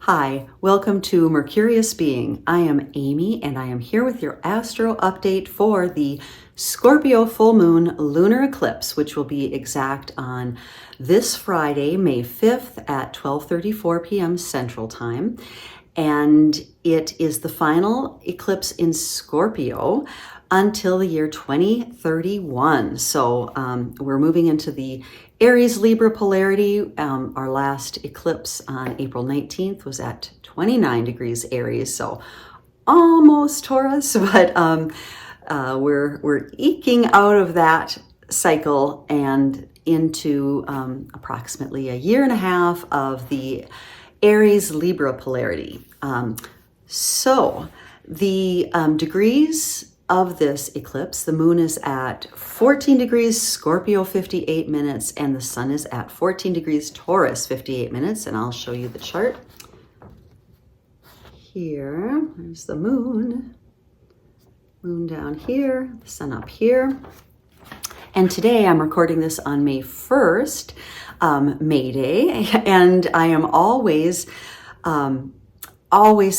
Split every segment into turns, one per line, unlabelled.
Hi, welcome to Mercurius Being. I am Amy and I am here with your astro update for the Scorpio full moon lunar eclipse, which will be exact on this Friday, May 5th at 12:34 p.m. Central Time. And it is the final eclipse in Scorpio until the year 2031. So we're moving into the Aries Libra polarity. Our last eclipse on April 19th was at 29 degrees Aries, so almost Taurus, but we're eking out of that cycle and into approximately a year and a half of the Aries Libra polarity. So the degrees of this eclipse, the moon is at 14 degrees Scorpio 58 minutes and the sun is at 14 degrees Taurus 58 minutes, and I'll show you the chart here. There's the moon down here, the sun up here. And today I'm recording this on May 1st, May Day, and I am always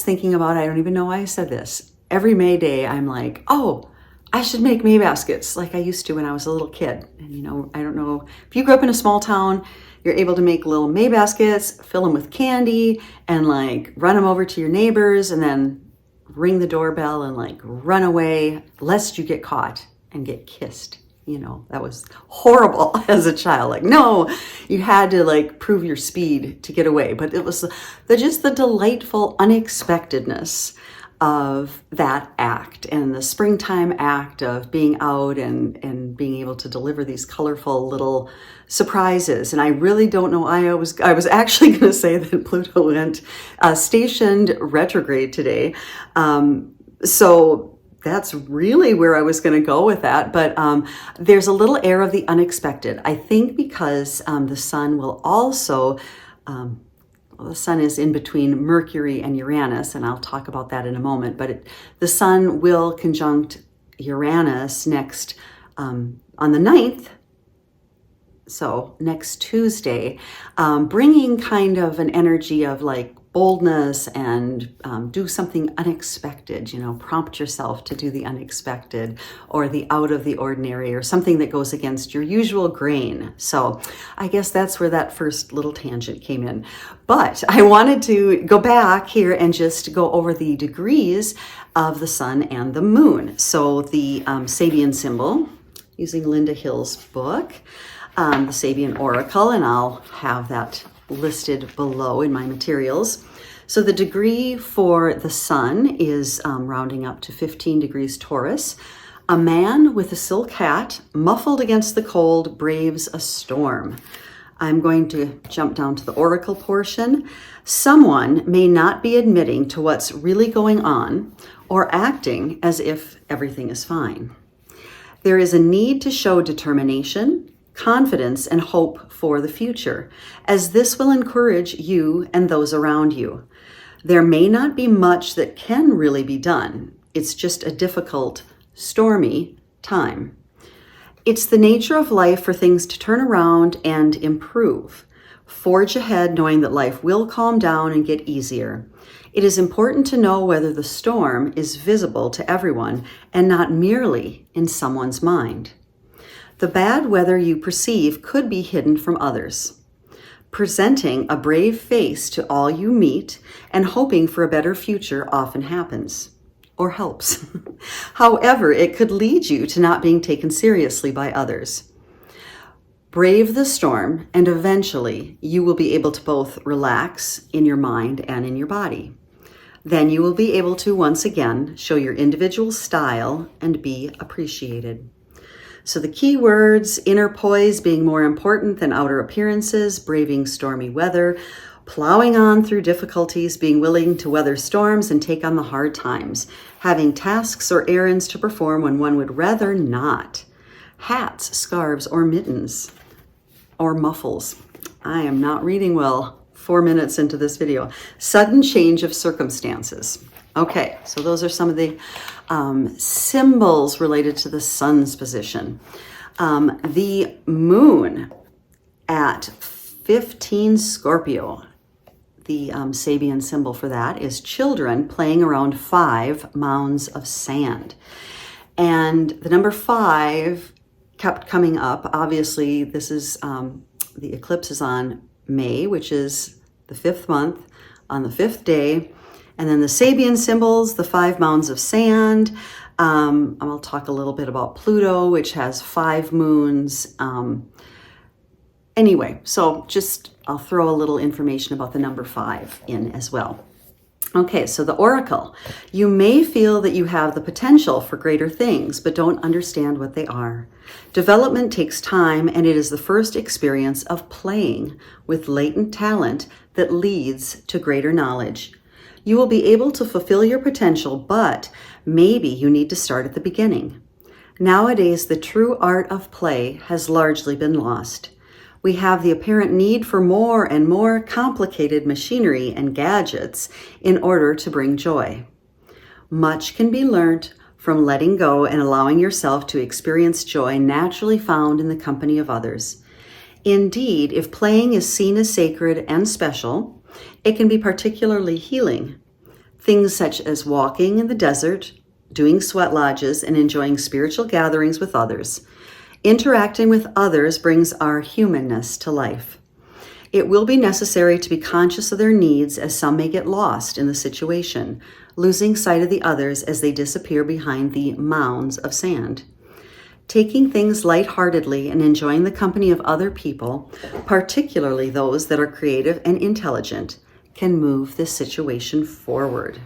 thinking about, I don't even know why I said this. Every May Day, I'm like, oh, I should make May baskets like I used to when I was a little kid. And you know, I don't know, if you grew up in a small town, you're able to make little May baskets, fill them with candy, and like run them over to your neighbors and then ring the doorbell and like run away lest you get caught and get kissed. You know, that was horrible as a child. Like, no, you had to like prove your speed to get away. But it was just the delightful unexpectedness of that act and the springtime act of being out and being able to deliver these colorful little surprises. And I really don't know, I was actually going to say that Pluto went stationed retrograde today. So that's really where I was going to go with that. But there's a little air of the unexpected. I think because the sun will also, the sun is in between Mercury and Uranus, and I'll talk about that in a moment, but the sun will conjunct Uranus next on the 9th, so next Tuesday, bringing kind of an energy of like boldness and do something unexpected, you know, prompt yourself to do the unexpected or the out of the ordinary or something that goes against your usual grain. So I guess that's where that first little tangent came in. But I wanted to go back here and just go over the degrees of the sun and the moon. So the Sabian symbol, using Lynda Hill's book, the Sabian Oracle, and I'll have that listed below in my materials. So the degree for the sun is rounding up to 15 degrees Taurus. A man with a silk hat, muffled against the cold, braves a storm. I'm going to jump down to the oracle portion. Someone may not be admitting to what's really going on or acting as if everything is fine. There is a need to show determination, confidence, and hope for the future, as this will encourage you and those around you. There may not be much that can really be done. It's just a difficult, stormy time. It's the nature of life for things to turn around and improve. Forge ahead knowing that life will calm down and get easier. It is important to know whether the storm is visible to everyone and not merely in someone's mind. The bad weather you perceive could be hidden from others. Presenting a brave face to all you meet and hoping for a better future often happens, or helps. However, it could lead you to not being taken seriously by others. Brave the storm, and eventually you will be able to both relax in your mind and in your body. Then you will be able to once again show your individual style and be appreciated. So the key words: inner poise being more important than outer appearances, braving stormy weather, plowing on through difficulties, being willing to weather storms and take on the hard times, having tasks or errands to perform when one would rather not, hats, scarves, or mittens, or muffles. I am not reading well 4 minutes into this video. Sudden change of circumstances. Okay, so those are some of the symbols related to the sun's position. The moon at 15 Scorpio. the Sabian symbol for that is children playing around 5 mounds of sand. And the number 5 kept coming up. Obviously, this is the eclipse is on May, which is the 5th month, on the 5th day. And then the Sabian symbols, the 5 mounds of sand. I'll talk a little bit about Pluto, which has 5 moons. Anyway, so I'll throw a little information about the number 5 in as well. Okay, so the oracle. You may feel that you have the potential for greater things, but don't understand what they are. Development takes time, and it is the first experience of playing with latent talent that leads to greater knowledge. You will be able to fulfill your potential, but maybe you need to start at the beginning. Nowadays, the true art of play has largely been lost. We have the apparent need for more and more complicated machinery and gadgets in order to bring joy. Much can be learned from letting go and allowing yourself to experience joy naturally found in the company of others. Indeed, if playing is seen as sacred and special, it can be particularly healing. Things such as walking in the desert, doing sweat lodges, and enjoying spiritual gatherings with others. Interacting with others brings our humanness to life. It will be necessary to be conscious of their needs, as some may get lost in the situation, losing sight of the others as they disappear behind the mounds of sand. Taking things lightheartedly and enjoying the company of other people, particularly those that are creative and intelligent, can move this situation forward.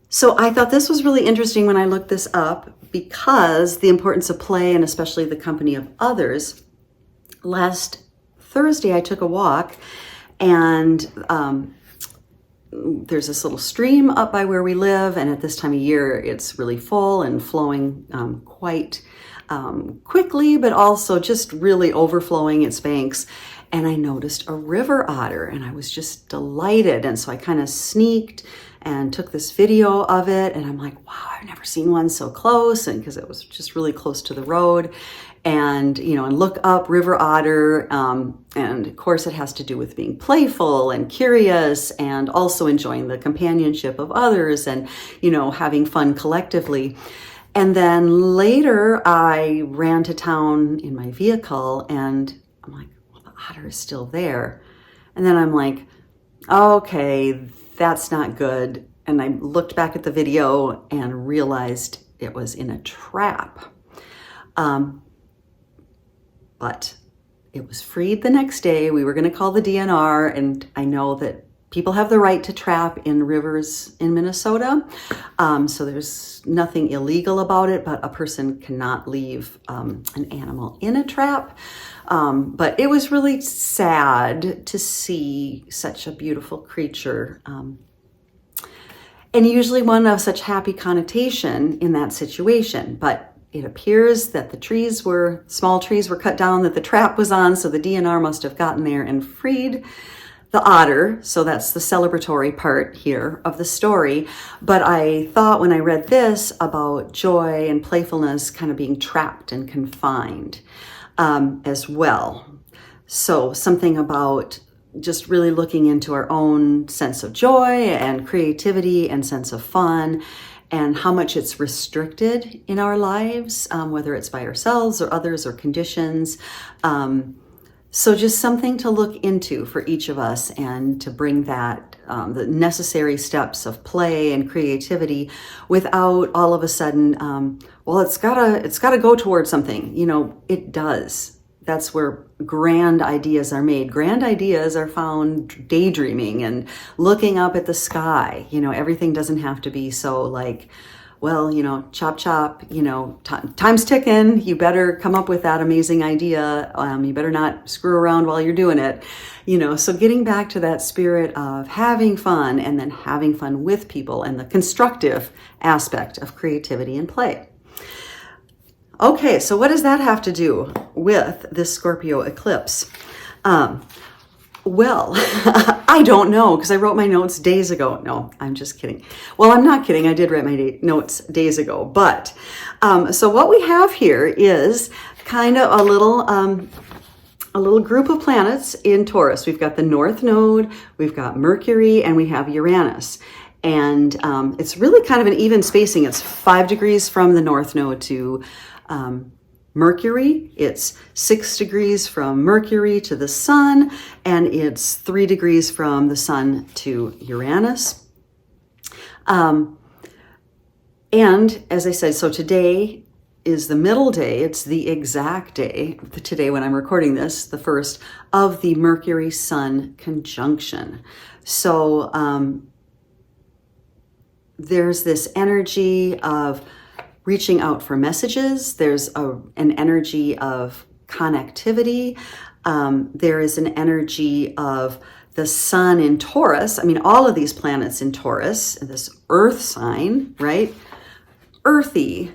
So I thought this was really interesting when I looked this up, because the importance of play and especially the company of others. Last Thursday, I took a walk, and there's this little stream up by where we live, and at this time of year, it's really full and flowing quite quickly, but also just really overflowing its banks. And I noticed a river otter, and I was just delighted. And so I kind of sneaked and took this video of it, and I'm like, wow, I've never seen one so close, and because it was just really close to the road. And and look up river otter, and of course it has to do with being playful and curious, and also enjoying the companionship of others, and having fun collectively. And then later I ran to town in my vehicle, and I'm like, well, the otter is still there. And then I'm like, okay, that's not good. And I looked back at the video and realized it was in a trap. But it was freed the next day. We were going to call the DNR, and I know that people have the right to trap in rivers in Minnesota. So there's nothing illegal about it, but a person cannot leave an animal in a trap. But it was really sad to see such a beautiful creature, and usually one of such happy connotation in that situation. But it appears that small trees were cut down that the trap was on, so the DNR must have gotten there and freed the otter. So that's the celebratory part here of the story. But I thought when I read this about joy and playfulness kind of being trapped and confined as well. So something about just really looking into our own sense of joy and creativity and sense of fun, and how much it's restricted in our lives, whether it's by ourselves or others or conditions. So just something to look into for each of us, and to bring that, the necessary steps of play and creativity without all of a sudden, well, it's gotta go towards something. It does. That's where grand ideas are made. Grand ideas are found daydreaming and looking up at the sky. Everything doesn't have to be so like, well, chop, time's ticking. You better come up with that amazing idea. You better not screw around while you're doing it. So getting back to that spirit of having fun, and then having fun with people, and the constructive aspect of creativity and play. Okay, so what does that have to do with this Scorpio eclipse? Well, I don't know, because I wrote my notes days ago. No, I'm just kidding. Well, I'm not kidding. I did write my notes days ago. But so what we have here is kind of a little a little group of planets in Taurus. We've got the North Node, we've got Mercury, and we have Uranus. And it's really kind of an even spacing. It's 5 degrees from the North Node to Mercury. It's 6 degrees from Mercury to the Sun, and it's 3 degrees from the Sun to Uranus. And as I said, so today is the middle day. It's the exact day, today when I'm recording this, the first of the Mercury-Sun conjunction. So there's this energy of reaching out for messages. There's an energy of connectivity. There is an energy of the Sun in Taurus. I mean, all of these planets in Taurus, this Earth sign, right? Earthy,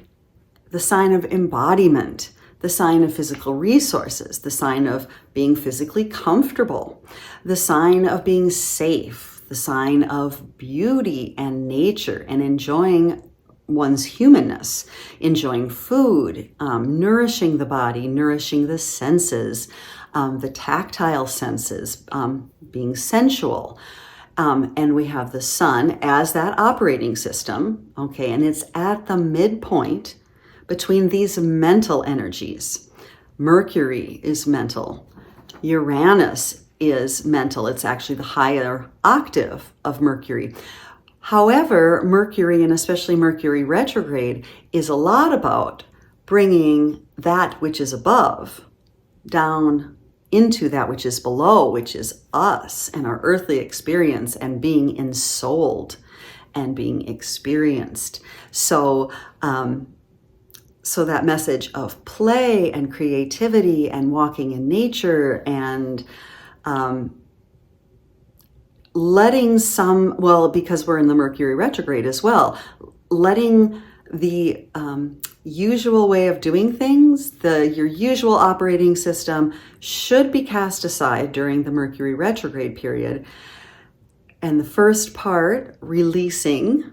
the sign of embodiment, the sign of physical resources, the sign of being physically comfortable, the sign of being safe, the sign of beauty and nature and enjoying one's humanness, enjoying food, nourishing the body, nourishing the senses, the tactile senses, being sensual. And we have the Sun as that operating system, okay, and it's at the midpoint between these mental energies. Mercury is mental. Uranus is mental. It's actually the higher octave of Mercury. However, Mercury, and especially Mercury retrograde, is a lot about bringing that which is above down into that which is below, which is us and our earthly experience and being ensouled and being experienced. So, so that message of play and creativity and walking in nature and letting some, well, because we're in the Mercury retrograde as well, letting the usual way of doing things, your usual operating system should be cast aside during the Mercury retrograde period. And the first part, releasing,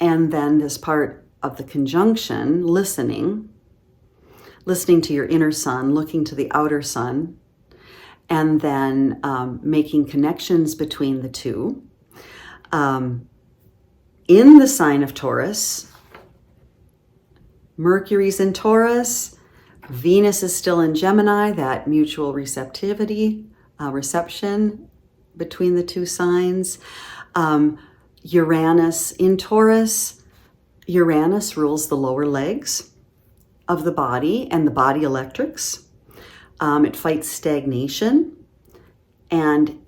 and then this part of the conjunction, listening to your inner sun, looking to the outer sun, and then making connections between the two. In the sign of Taurus, Mercury's in Taurus, Venus is still in Gemini, that mutual receptivity, reception between the two signs. Uranus in Taurus, Uranus rules the lower legs of the body and the body electrics. It fights stagnation, and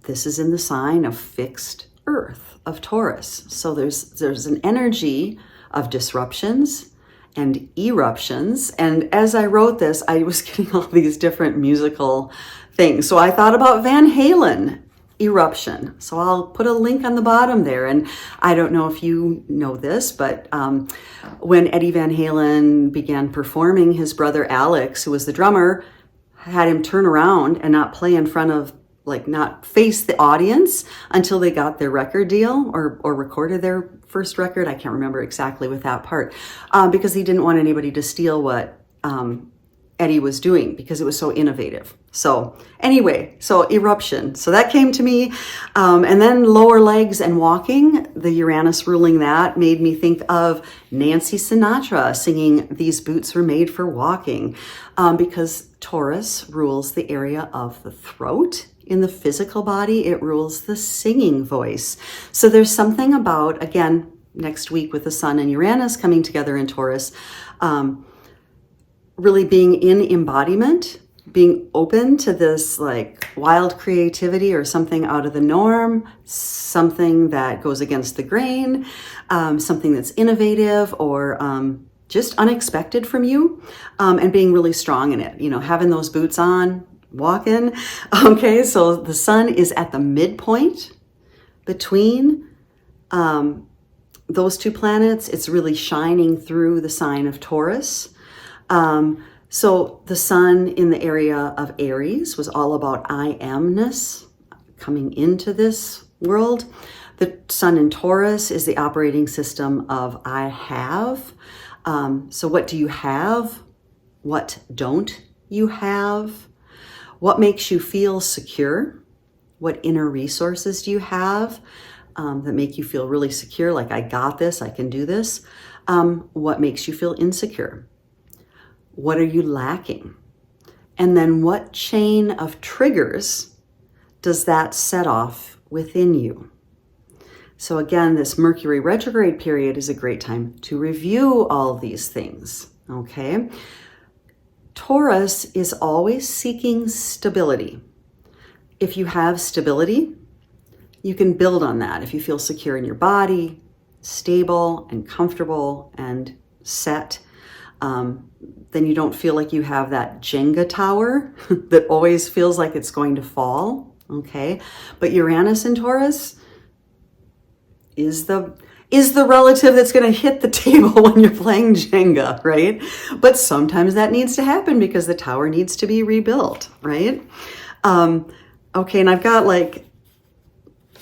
this is in the sign of fixed earth of Taurus. So there's an energy of disruptions and eruptions. And as I wrote this, I was getting all these different musical things. So I thought about Van Halen, Eruption. So I'll put a link on the bottom there. And I don't know if you know this, but when Eddie Van Halen began performing, his brother Alex, who was the drummer, had him turn around and not play in front of, like, not face the audience until they got their record deal or recorded their first record. I can't remember exactly with that part, because he didn't want anybody to steal what Eddie was doing because it was so innovative. So anyway, so Eruption. So that came to me. And then lower legs and walking, the Uranus ruling that, made me think of Nancy Sinatra singing These Boots Were Made for Walking, because Taurus rules the area of the throat. In the physical body, it rules the singing voice. So there's something about, again, next week with the Sun and Uranus coming together in Taurus, really being in embodiment, being open to this like wild creativity or something out of the norm, something that goes against the grain, something that's innovative or just unexpected from you, and being really strong in it, you know, having those boots on, walking. Okay, so the Sun is at the midpoint between those two planets. It's really shining through the sign of Taurus. So the Sun in the area of Aries was all about I amness, coming into this world. The Sun in Taurus is the operating system of I have. So what do you have? What don't you have? What makes you feel secure? What inner resources do you have that make you feel really secure, like I got this, I can do this? What makes you feel insecure? What are you lacking? And then what chain of triggers does that set off within you? So again, this Mercury retrograde period is a great time to review all these things, okay? Taurus is always seeking stability. If you have stability, you can build on that. If you feel secure in your body, stable and comfortable and set, then you don't feel like you have that Jenga tower that always feels like it's going to fall, okay? But Uranus in Taurus is the relative that's going to hit the table when you're playing Jenga, right? But sometimes that needs to happen because the tower needs to be rebuilt, right? Okay, and I've got like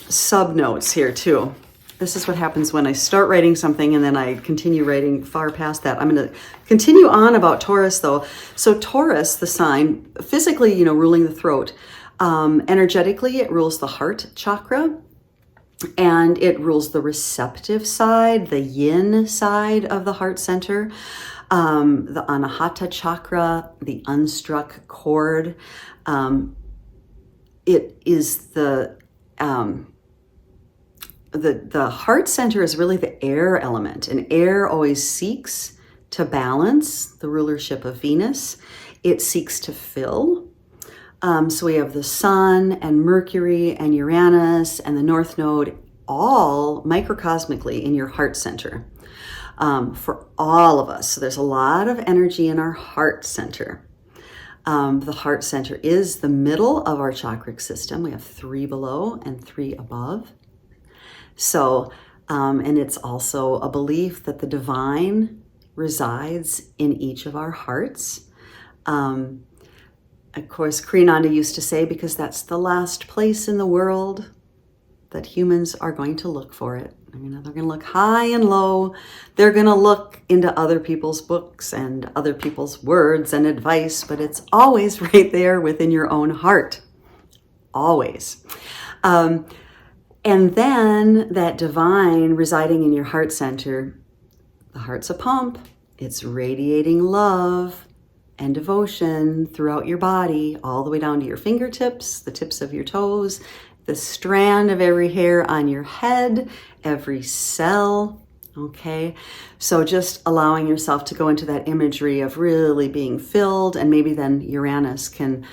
sub notes here too. This is what happens when I start writing something and then I continue writing far past that. I'm going to continue on about Taurus though. So Taurus, the sign, physically, ruling the throat. Energetically, it rules the heart chakra. And it rules the receptive side, the yin side of the heart center, the anahata chakra, the unstruck chord. It is the heart center is really the air element, and air always seeks to balance the rulership of Venus. It seeks to fill. So we have the Sun and Mercury and Uranus and the North Node all microcosmically in your heart center for all of us. So there's a lot of energy in our heart center. The heart center is the middle of our chakric system. We have 3 below and 3 above. So, and it's also a belief that the divine resides in each of our hearts. Of course, Kriya used to say, because that's the last place in the world that humans are going to look for it. They're going to look high and low. They're going to look into other people's books and other people's words and advice, but it's always right there within your own heart. Always. And then that divine residing in your heart center, the heart's a pump. It's radiating love and devotion throughout your body, all the way down to your fingertips, the tips of your toes, the strand of every hair on your head, every cell, okay? So just allowing yourself to go into that imagery of really being filled, and maybe then Uranus can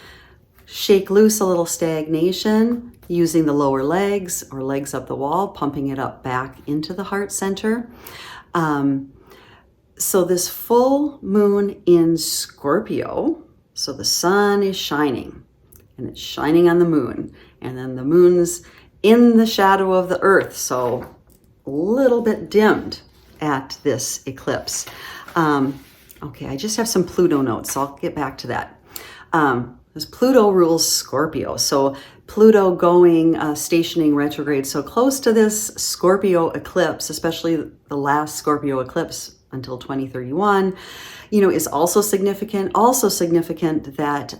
shake loose a little stagnation using the lower legs or legs up the wall, pumping it up back into the heart center. So this full moon in Scorpio, so the sun is shining and it's shining on the moon, and then the moon's in the shadow of the earth, so a little bit dimmed at this eclipse. Okay, I just have some Pluto notes, so I'll get back to that. Because Pluto rules Scorpio, so Pluto going, stationing retrograde, so close to this Scorpio eclipse, especially the last Scorpio eclipse until 2031, is also significant. Also significant that,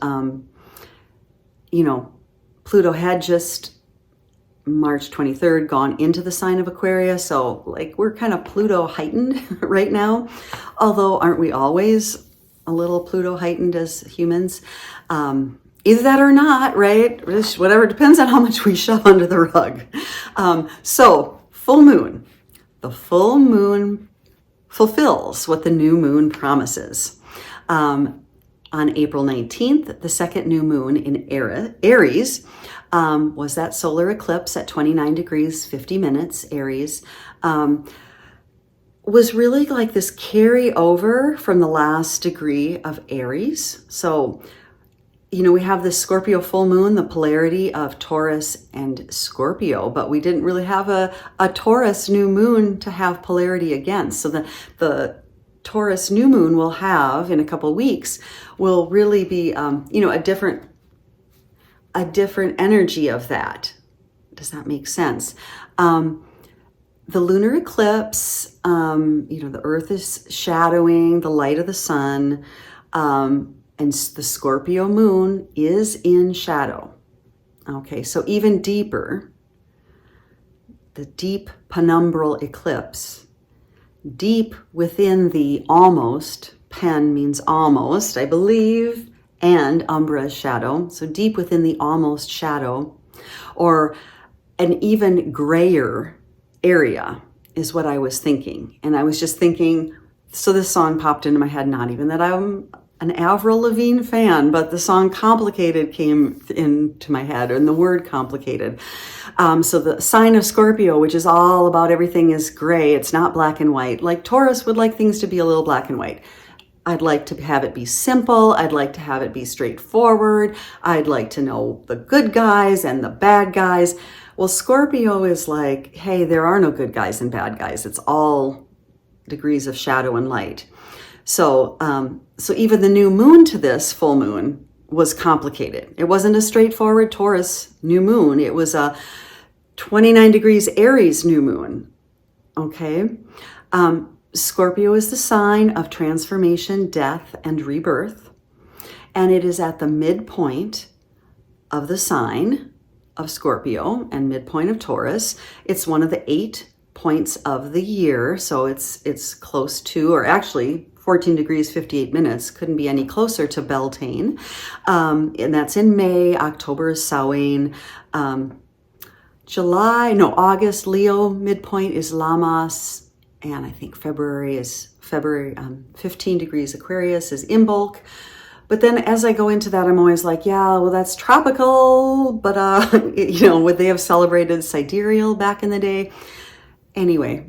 Pluto had just March 23rd gone into the sign of Aquarius. So like we're kind of Pluto heightened right now. Although aren't we always a little Pluto heightened as humans? Either that or not, right? Just whatever, depends on how much we shove under the rug. So full moon. The full moon fulfills what the new moon promises. On April 19th, the second new moon in Aries was that solar eclipse at 29 degrees, 50 minutes, Aries, was really like this carryover from the last degree of Aries. So, we have this Scorpio full moon, the polarity of Taurus and Scorpio, but we didn't really have a Taurus new moon to have polarity against. So the Taurus new moon we'll have in a couple weeks will really be, a different energy of that. Does that make sense? The lunar eclipse, the earth is shadowing the light of the sun. And the Scorpio moon is in shadow. Okay, so even deeper, the deep penumbral eclipse, deep within the almost, pen means almost, I believe, and umbra is shadow. So deep within the almost shadow, or an even grayer area is what I was thinking. And I was just thinking, so this song popped into my head, not even that I'm an Avril Lavigne fan, but the song Complicated came into my head, and the word complicated. So the sign of Scorpio, which is all about everything is gray, it's not black and white. Like Taurus would like things to be a little black and white. I'd like to have it be simple. I'd like to have it be straightforward. I'd like to know the good guys and the bad guys. Well, Scorpio is like, hey, there are no good guys and bad guys. It's all degrees of shadow and light. So even the new moon to this full moon was complicated. It wasn't a straightforward Taurus new moon. It was a 29 degrees Aries new moon. Okay. Scorpio is the sign of transformation, death, and rebirth. And it is at the midpoint of the sign of Scorpio and midpoint of Taurus. It's one of the 8 points of the year. So it's close to, or actually 14 degrees, 58 minutes. Couldn't be any closer to Beltane. And that's in May. October is Samhain. August, Leo midpoint is Lammas. And I think February 15 degrees Aquarius is Imbolc. But then as I go into that, I'm always like, yeah, well, that's tropical. But, would they have celebrated sidereal back in the day? Anyway,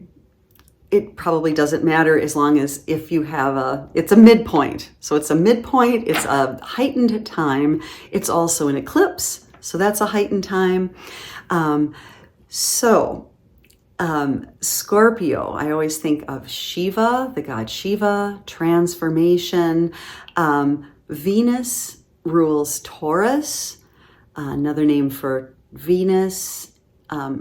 it probably doesn't matter as long as if you have it's a midpoint. So it's a midpoint, it's a heightened time. It's also an eclipse, so that's a heightened time. Scorpio, I always think of Shiva, the god Shiva, transformation. Venus rules Taurus. Another name for Venus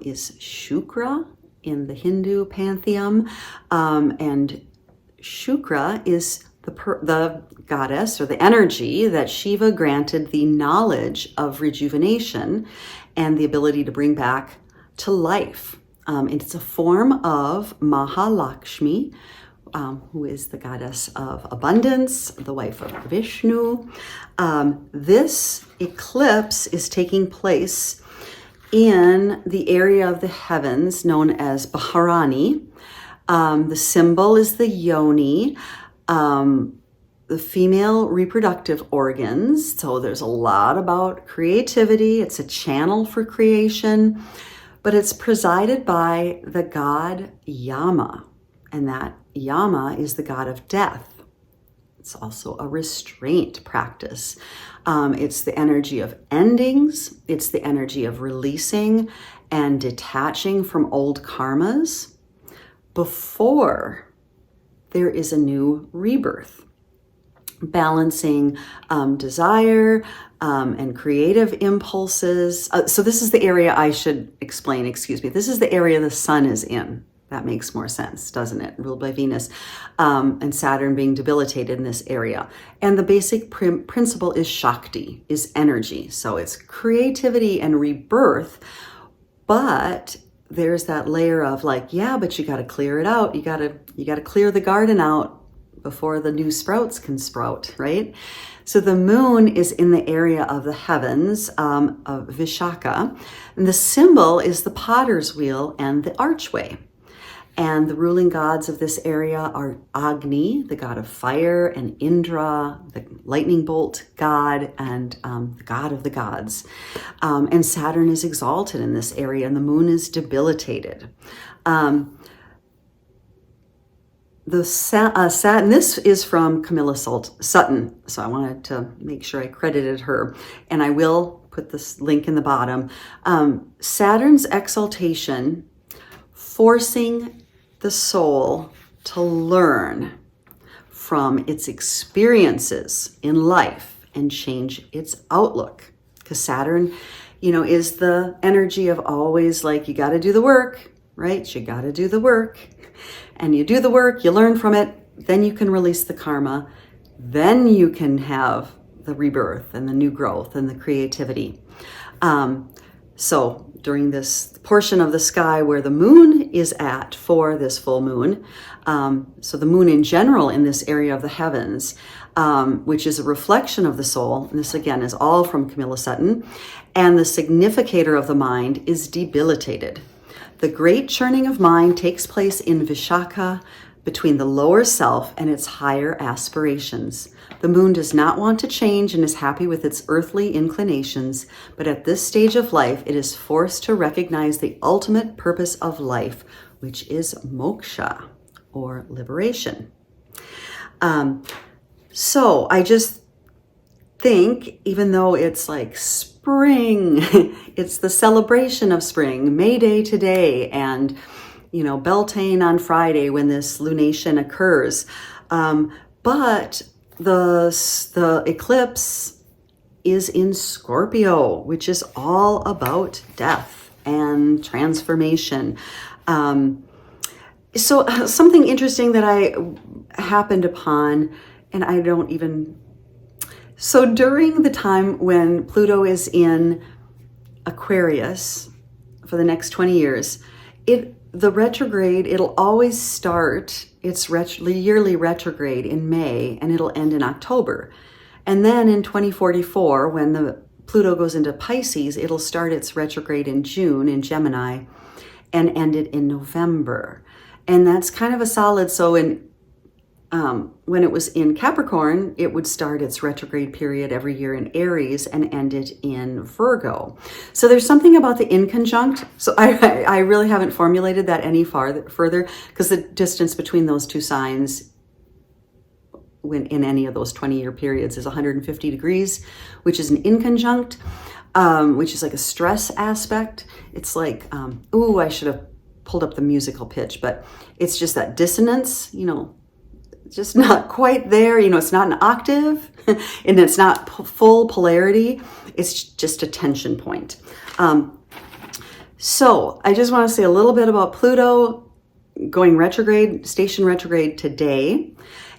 is Shukra in the Hindu pantheon. And Shukra is the goddess or the energy that Shiva granted the knowledge of rejuvenation and the ability to bring back to life. It's a form of Mahalakshmi, who is the goddess of abundance, the wife of Vishnu. This eclipse is taking place in the area of the heavens known as Baharani. The symbol is the yoni, the female reproductive organs. So there's a lot about creativity. It's a channel for creation, but it's presided by the god Yama, and that Yama is the god of death. It's also a restraint practice. It's the energy of endings. It's the energy of releasing and detaching from old karmas before there is a new rebirth. Balancing desire and creative impulses. So this is the area I should explain, This is the area the sun is in. That makes more sense, doesn't it? Ruled by Venus and Saturn being debilitated in this area. And the basic principle is Shakti, is energy. So it's creativity and rebirth, but there's that layer of like, yeah, but you got to clear it out. You got to clear the garden out before the new sprouts can sprout, right? So the moon is in the area of the heavens of Vishaka, and the symbol is the potter's wheel and the archway. And the ruling gods of this area are Agni, the god of fire, and Indra, the lightning bolt god, and the god of the gods. And Saturn is exalted in this area, and the moon is debilitated. Saturn, this is from Camilla Sutton, so I wanted to make sure I credited her, and I will put this link in the bottom. Saturn's exaltation, forcing the soul to learn from its experiences in life and change its outlook. Because Saturn, is the energy of always like, you got to do the work, right? You got to do the work. And you do the work, you learn from it, then you can release the karma. Then you can have the rebirth and the new growth and the creativity. So during this portion of the sky where the moon is at for this full moon, so the moon in general in this area of the heavens, which is a reflection of the soul, and this again is all from Camilla Sutton, and the significator of the mind is debilitated. The great churning of mind takes place in Vishaka, between the lower self and its higher aspirations. The moon does not want to change and is happy with its earthly inclinations, but at this stage of life, it is forced to recognize the ultimate purpose of life, which is moksha, or liberation. So I just think, even though it's like spring, it's the celebration of spring, May Day today, and Beltane on Friday when this lunation occurs. But the eclipse is in Scorpio, which is all about death and transformation. So something interesting that I happened upon, and I don't even... So during the time when Pluto is in Aquarius for the next 20 years, the retrograde, it'll always start its yearly retrograde in May, and it'll end in October. And then in 2044, when the Pluto goes into Pisces, it'll start its retrograde in June in Gemini and end it in November. And that's kind of a solid, so when it was in Capricorn, it would start its retrograde period every year in Aries and end it in Virgo. So there's something about the inconjunct. So I really haven't formulated that any further, because the distance between those two signs when in any of those 20-year periods is 150 degrees, which is an inconjunct, which is like a stress aspect. It's like, I should have pulled up the musical pitch, but it's just that dissonance, just not quite there. It's not an octave and it's not full polarity. It's just a tension point. So I just want to say a little bit about Pluto going retrograde, station retrograde today.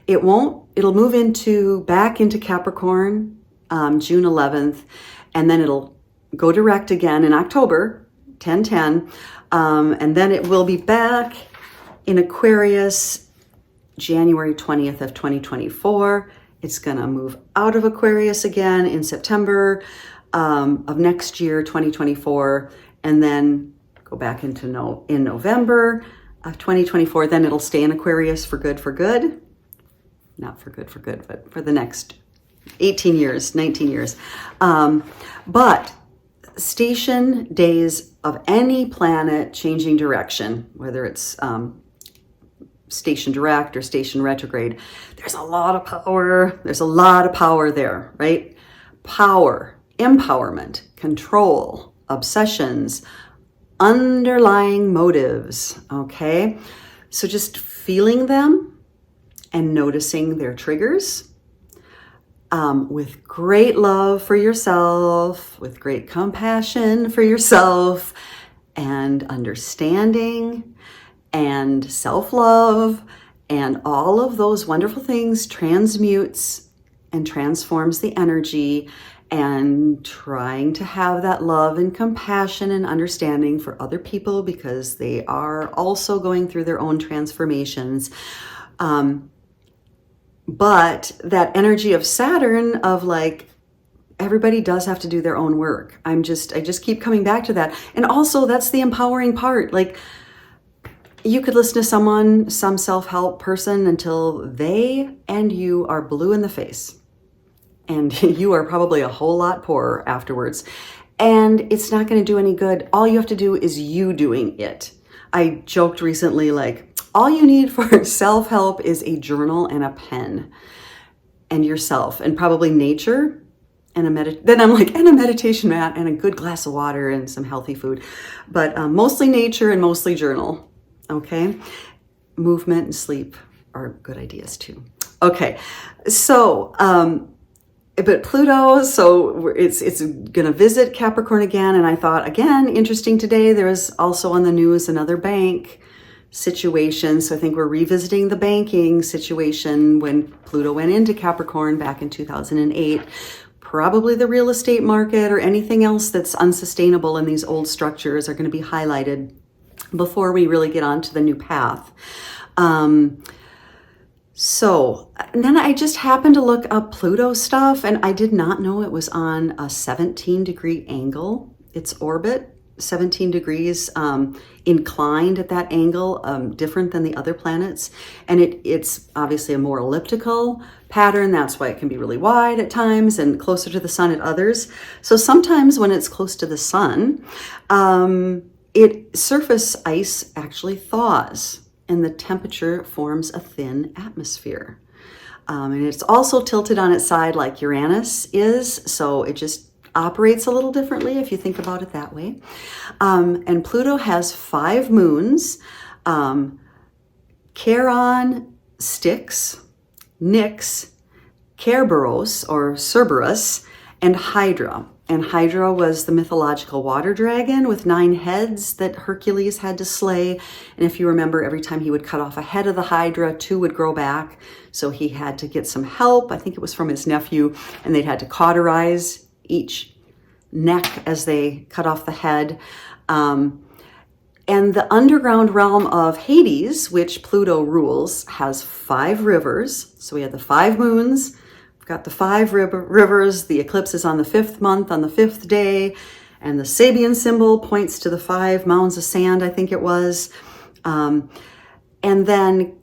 It'll move back into Capricorn, June 11th, and then it'll go direct again in October, 10/10. And then it will be back in Aquarius January 20th of 2024. It's going to move out of Aquarius again in September of next year, 2024, and then go back in November of 2024. Then it'll stay in Aquarius for good. Not for good, but for the next 18 years, 19 years. But station days of any planet changing direction, whether it's station direct or station retrograde, there's a lot of power. There's a lot of power there, right? Power, empowerment, control, obsessions, underlying motives, okay? So just feeling them and noticing their triggers with great love for yourself, with great compassion for yourself, and understanding and self-love, and all of those wonderful things transmutes and transforms the energy, and trying to have that love and compassion and understanding for other people because they are also going through their own transformations. But that energy of Saturn of like, everybody does have to do their own work. I just keep coming back to that. And also that's the empowering part. Like, you could listen to some self-help person until they and you are blue in the face. And you are probably a whole lot poorer afterwards. And it's not going to do any good. All you have to do is you doing it. I joked recently, like, all you need for self-help is a journal and a pen and yourself and probably nature and a meditation mat and a good glass of water and some healthy food. But mostly nature and mostly journal. Okay, movement and sleep are good ideas too. Okay, so, but Pluto, so it's going to visit Capricorn again. And I thought, again, interesting today, there was also on the news another bank situation. So I think we're revisiting the banking situation when Pluto went into Capricorn back in 2008. Probably the real estate market or anything else that's unsustainable in these old structures are going to be highlighted before we really get on to the new path. So, and then I just happened to look up Pluto stuff, and I did not know it was on a 17-degree angle. Its orbit, 17 degrees inclined at that angle, different than the other planets. And it's obviously a more elliptical pattern. That's why it can be really wide at times and closer to the sun at others. So sometimes when it's close to the sun, surface ice actually thaws, and the temperature forms a thin atmosphere. And it's also tilted on its side like Uranus is, so it just operates a little differently if you think about it that way. And Pluto has 5 moons, Charon, Styx, Nix, Kerberos or Cerberus, and Hydra. And Hydra was the mythological water dragon with 9 heads that Hercules had to slay. And if you remember, every time he would cut off a head of the Hydra, 2 would grow back. So he had to get some help. I think it was from his nephew, and they'd had to cauterize each neck as they cut off the head. And the underground realm of Hades, which Pluto rules, has 5 rivers. So we had the 5 moons. Got the 5 rivers. The eclipse is on the 5th month, on the 5th day, and the Sabian symbol points to the 5 mounds of sand, I think it was. And then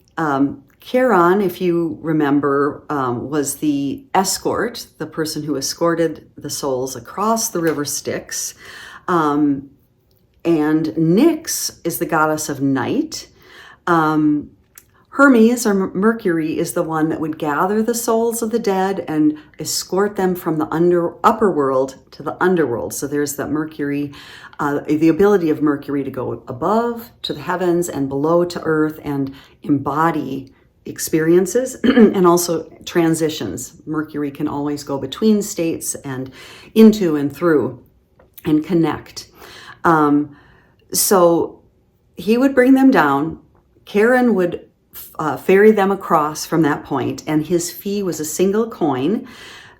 Charon, if you remember, was the escort, the person who escorted the souls across the river Styx. And Nyx is the goddess of night. Hermes, or Mercury, is the one that would gather the souls of the dead and escort them from the upper world to the underworld. So there's that Mercury, the ability of Mercury to go above to the heavens and below to earth and embody experiences and also transitions. Mercury can always go between states and into and through and connect. So he would bring them down. Charon would ferry them across from that point, and his fee was a single coin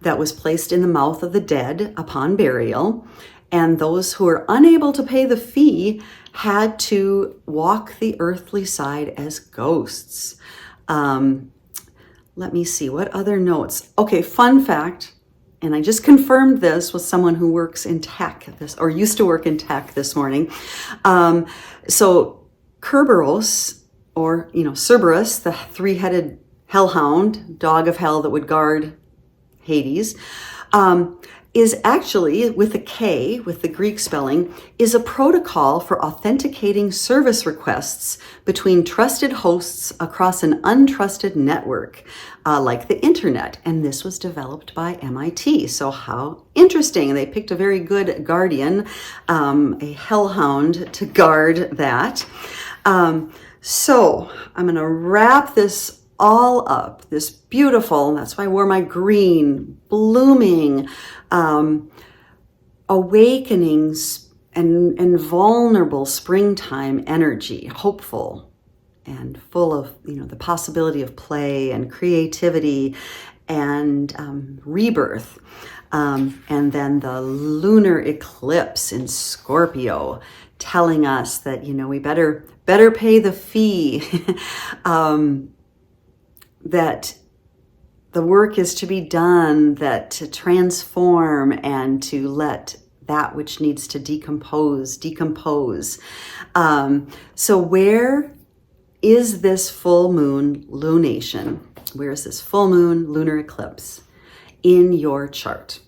that was placed in the mouth of the dead upon burial. And those who were unable to pay the fee had to walk the earthly side as ghosts. Let me see, what other notes? Okay, fun fact, and I just confirmed this with someone who works in tech, or used to work in tech this morning. So Kerberos, or, Cerberus, the 3-headed hellhound, dog of hell that would guard Hades, is actually, with a K, with the Greek spelling, is a protocol for authenticating service requests between trusted hosts across an untrusted network, like the internet. And this was developed by MIT. So how interesting. They picked a very good guardian, a hellhound, to guard that. So I'm going to wrap this all up, this beautiful, that's why I wore my green, blooming, awakenings and vulnerable springtime energy, hopeful and full of, the possibility of play and creativity and rebirth. And then the lunar eclipse in Scorpio, telling us that, we better pay the fee, that the work is to be done, that to transform and to let that which needs to decompose. So where is this full moon lunation? Where is this full moon lunar eclipse in your chart?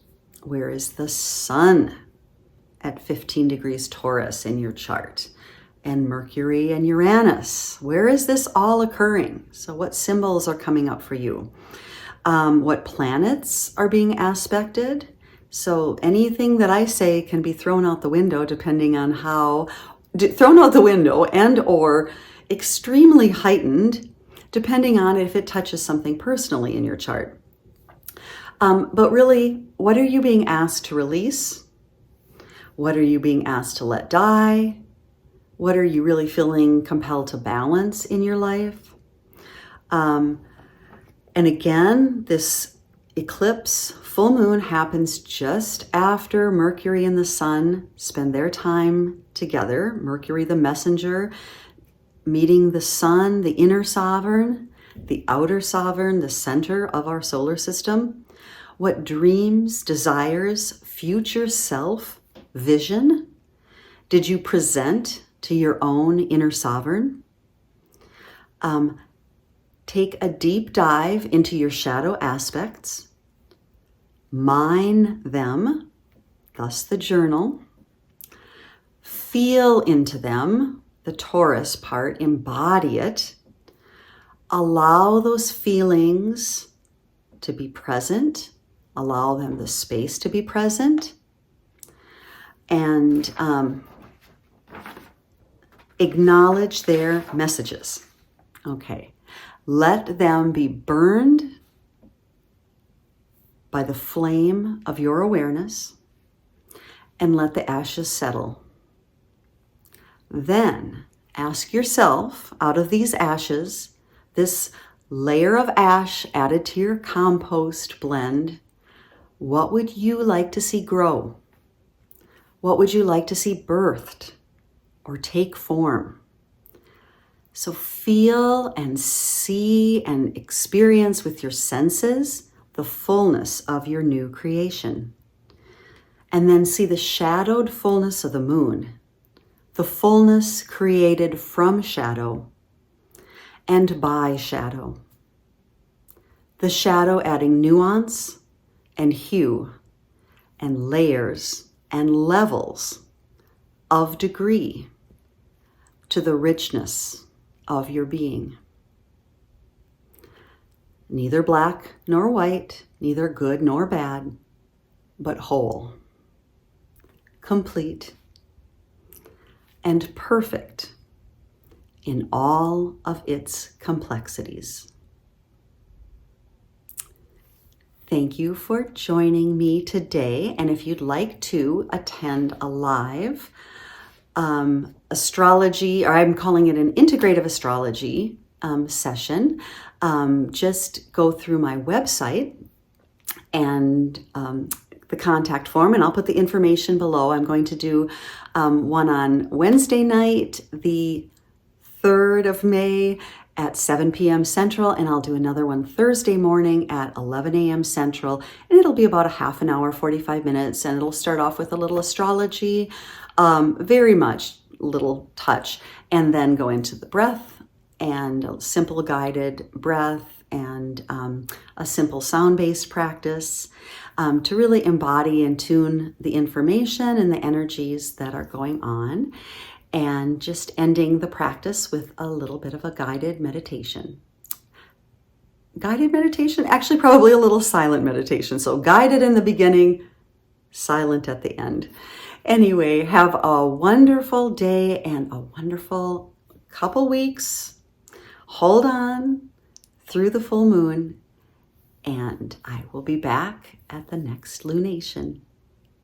Where is the sun at 15 degrees Taurus in your chart? And Mercury and Uranus, where is this all occurring? So what symbols are coming up for you? What planets are being aspected? So anything that I say can be thrown out the window depending on thrown out the window and or extremely heightened depending on if it touches something personally in your chart. But really, what are you being asked to release? What are you being asked to let die? What are you really feeling compelled to balance in your life? And again, this eclipse, full moon, happens just after Mercury and the Sun spend their time together. Mercury, the messenger, meeting the Sun, the inner sovereign, the outer sovereign, the center of our solar system. What dreams, desires, future self, vision did you present to your own inner sovereign? Take a deep dive into your shadow aspects, mine them, thus the journal, feel into them, the Taurus part, embody it, allow those feelings to be present, allow them the space to be present, and acknowledge their messages. Okay. Let them be burned by the flame of your awareness and let the ashes settle. Then ask yourself, out of these ashes, this layer of ash added to your compost blend, what would you like to see grow? What would you like to see birthed or take form? So feel and see and experience with your senses the fullness of your new creation. And then see the shadowed fullness of the moon, the fullness created from shadow and by shadow. The shadow adding nuance and hue and layers and levels of degree to the richness of your being. Neither black nor white, neither good nor bad, but whole, complete, and perfect in all of its complexities. Thank you for joining me today. And if you'd like to attend a live astrology, or I'm calling it an integrative astrology session, just go through my website and the contact form, and I'll put the information below. I'm going to do one on Wednesday night, the 3rd of May at 7 p.m. Central, and I'll do another one Thursday morning at 11 a.m. Central, and it'll be about a half an hour, 45 minutes, and it'll start off with a little astrology, very much little touch, and then go into the breath and a simple guided breath and a simple sound-based practice to really embody and tune the information and the energies that are going on, and just ending the practice with a little bit of a guided meditation. Guided meditation, actually probably a little silent meditation. So guided in the beginning, silent at the end. Anyway, have a wonderful day and a wonderful couple weeks. Hold on through the full moon, and I will be back at the next lunation.